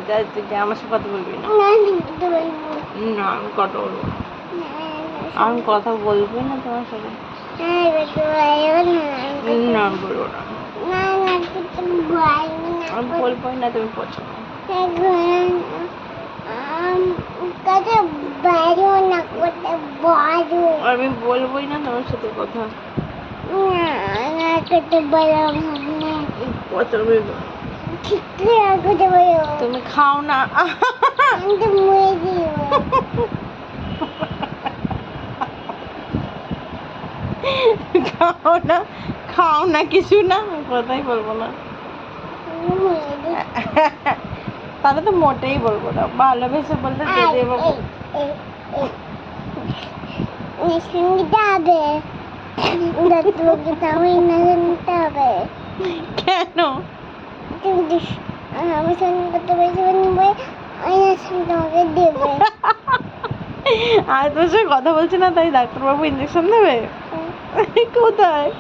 যাচ্ছি, আমার সাথে কথা বলবি না। না আমি কথা বলবো না, আমি কথা বলবই না তোমার সাথে। না আমি বলবো না, আমি বলবোই না, তুমি পছন্দ। আমি বলবোই না তোমার সাথে কথা। তুমি খাও না। খাও না, খাও না কিছু না, আমি কথাই বলবো না। তাহলে তো মোটেই বলবো না, ভালোবেসে বলতে দিয়ে দেবো। কেন? আমি সঙ্গে করতে পেরেছি তোমাকে দেবে। আর তোর সাথে কথা বলছি না তাই ডাক্তারবাবু ইঞ্জেকশন দেবে? কোথায়?